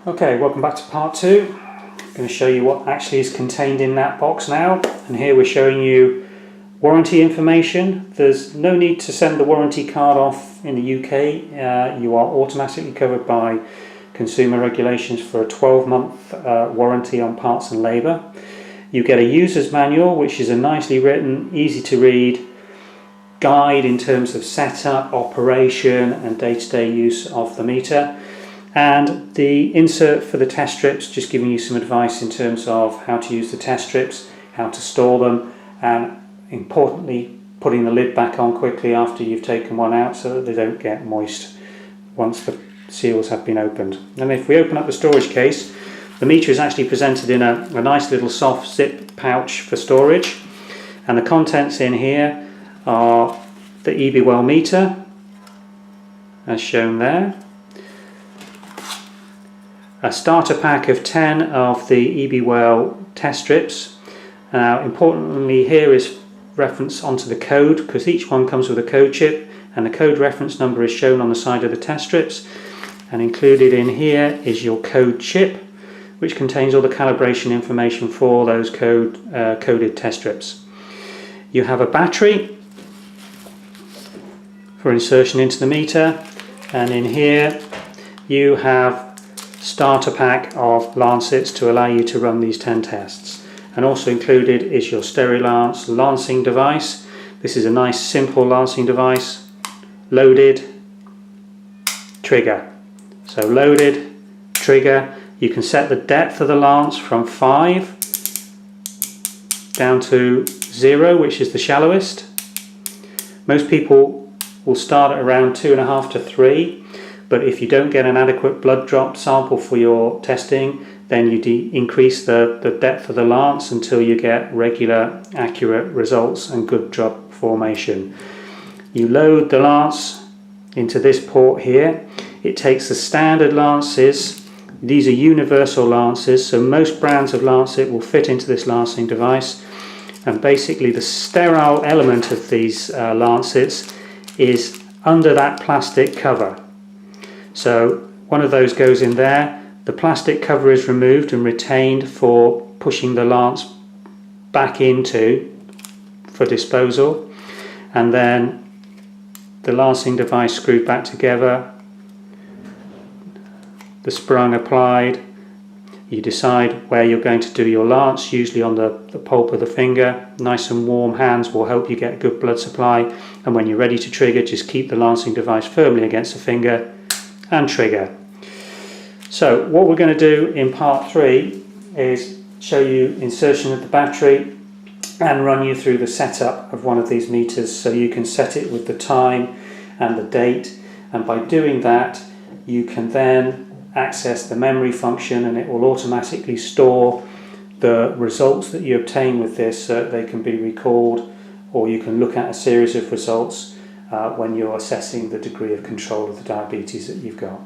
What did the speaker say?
Okay, welcome back to part 2. I'm going to show you what actually is contained in that box now, and here we're showing you warranty information. There's no need to send the warranty card off in the UK. You are automatically covered by consumer regulations for a 12-month warranty on parts and labour. You get a user's manual, which is a nicely written, easy to read guide in terms of setup, operation and day-to-day use of the meter. And the insert for the test strips, just giving you some advice in terms of how to use the test strips, how to store them, and importantly putting the lid back on quickly after you've taken one out so that they don't get moist once the seals have been opened. And if we open up the storage case, the meter is actually presented in a nice little soft zip pouch for storage, and the contents in here are the eBwell meter as shown there, a starter pack of 10 of the eBwell test strips. Now importantly here is reference onto the code, because each one comes with a code chip, and the code reference number is shown on the side of the test strips, and included in here is your code chip, which contains all the calibration information for those coded test strips. You have a battery for insertion into the meter, and in here you have starter pack of lancets to allow you to run these 10 tests. And also included is your Sterilance lancing device. This is a nice simple lancing device. Loaded, trigger. So loaded, trigger. You can set the depth of the lance from 5 down to 0, which is the shallowest. Most people will start at around 2.5 to 3. But if you don't get an adequate blood drop sample for your testing, then you increase the depth of the lance until you get regular, accurate results and good drop formation. You load the lance into this port here. It takes the standard lances. These are universal lances, so most brands of lancet will fit into this lancing device. And basically the sterile element of these lancets is under that plastic cover. So one of those goes in there, the plastic cover is removed and retained for pushing the lance back into for disposal, and then the lancing device screwed back together, the sprung applied. You decide where you're going to do your lance, usually on the pulp of the finger. Nice and warm hands will help you get good blood supply, and when you're ready to trigger, just keep the lancing device firmly against the finger and trigger. So what we're going to do in part 3 is show you insertion of the battery and run you through the setup of one of these meters so you can set it with the time and the date, and by doing that you can then access the memory function and it will automatically store the results that you obtain with this so that they can be recalled, or you can look at a series of results when you're assessing the degree of control of the diabetes that you've got.